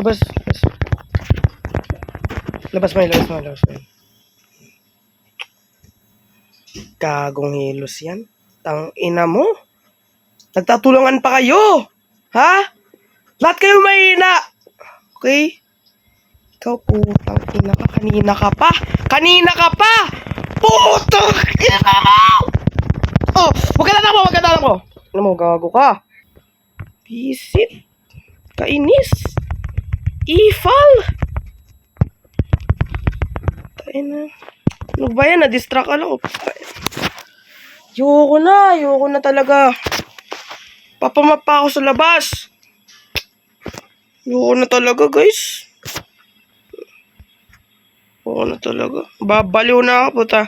Labas. Labas mo. Gagong hilos yan. Tang ina mo. Nagtatulungan pa kayo. Ha? Lahat kayo mahina. Okay? Ikaw putang ina ka. Kanina ka pa. Putang ina mo. Oh, wag ka na mo. Ano mo, gago ka. Visit. Kainis. Ifal. Tain na. Ano ba yan? Na-distract ako. Ayoko na talaga. Papamapa ako sa labas. Ayoko na talaga, guys. Ayoko na talaga. Babaliw na ako, puta.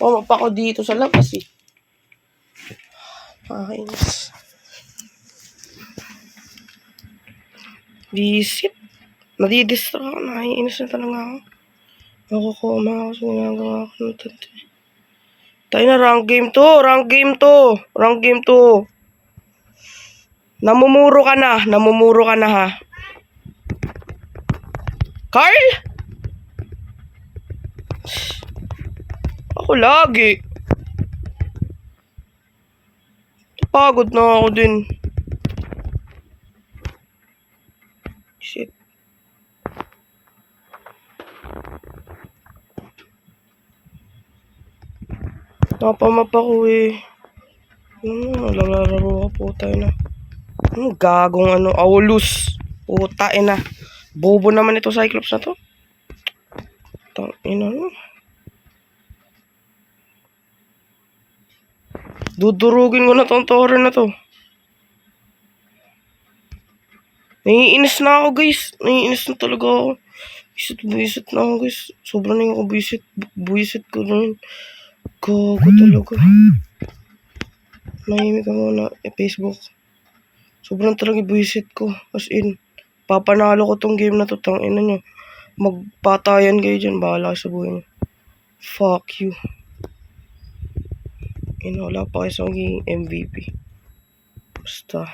Pamapa ako dito sa labas, eh. Pakainis. Visit. Nadidistract ako. Nakainis na talaga ako. Nakukuma ako sa ginagawa ko. Tayo na, rank game to. Namumuro ka na ha. Carl? Ako lagi. Pagod na ako din. Shit. Napamapa ko eh. Lalaro ka po tayo na. Gagong Aulus. Puta ina. Bobo naman ito Cyclops na to. Tangina no. Dudurugin ko na tong tore na to. Naiinis na ako guys. Naiinis na talaga ako. Buisit na ako guys. Sobrang na ako buisit ko na yun. Gago talaga. Mahimik ka muna. Facebook. Sobrang talaga buisit ko. As in. Papanalo ko tong game na to. Tangina nyo. Magpatayan kayo dyan. Bahala sa buhay nyo. Fuck you. Wala pa kayo sa magiging MVP. Basta.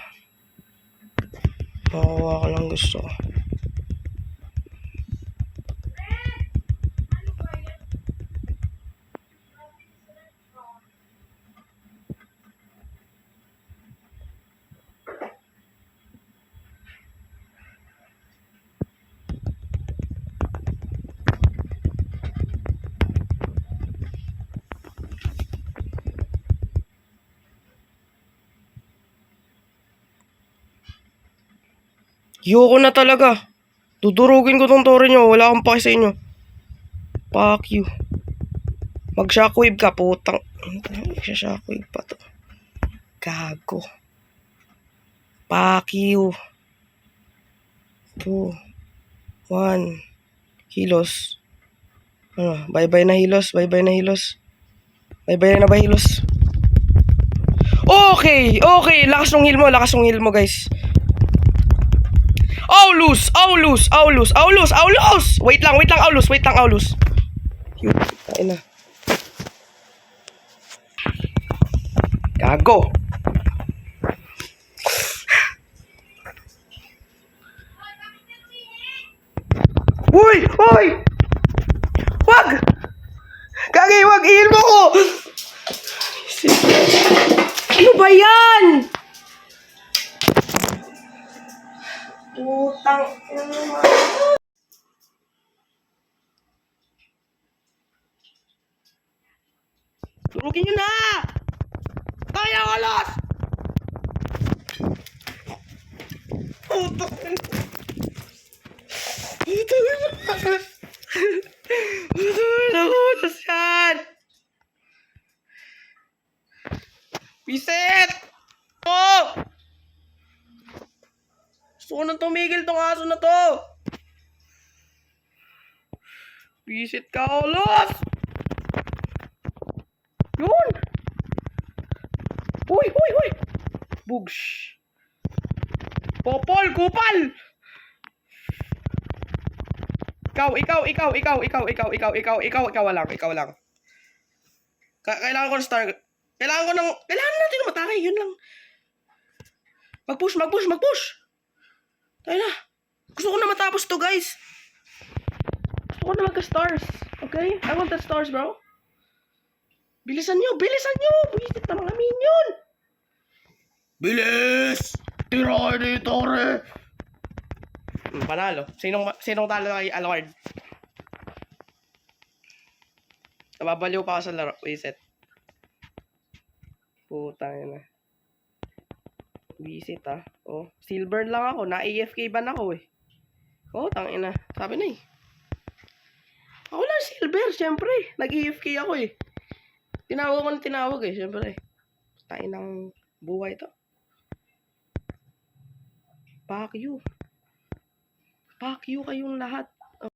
Makakuha ka lang gusto ko. Yoko na talaga. Dudurugin ko tong tore nyo. Wala akong pake sa inyo. Fuck you. Mag-shockwave ka, putang. Mag-shockwave pa to. Gago. Fuck you. 2 1 Hilos. Bye-bye na Hilos. Bye-bye na ba Hilos? Okay. Lakas ng heal mo guys. Aulus! Wait lang, Aulus. Yun, kain na. Gago. Uy! Wag! Gagi, wag! I-heal mo ko! Ano ba yan? Putang ina. Durugin nyo na! Kaya alas! Putang ina. Nakulas yan! Piset! Oh! Gusto ko nang tumigil tong aso na to! Piset ka, Olos! Yun! Uy! Bugs! Popol! Kupal! Ikaw lang. Kailangan ko ng star. Kailangan natin matake, yun lang. Mag-push! Tayo na. Gusto ko na matapos to, guys. Gusto ko na magka-stars. Okay? I want the stars, bro. Bilisan nyo! Buisit na mga minion! Bilis! Tira kayo dito, re! Panalo. Sinong talo kay Alucard? Nababaliw pa ako sa laro. Reset. Putang na. Visit Oh, silver lang ako. Na-AFK ban ako eh. Oh, tangina. Sabi na eh. Ako lang silver, syempre. Nag-AFK ako eh. Tinawag eh, syempre. Tayo ng buhay to. Fuck you kayong lahat.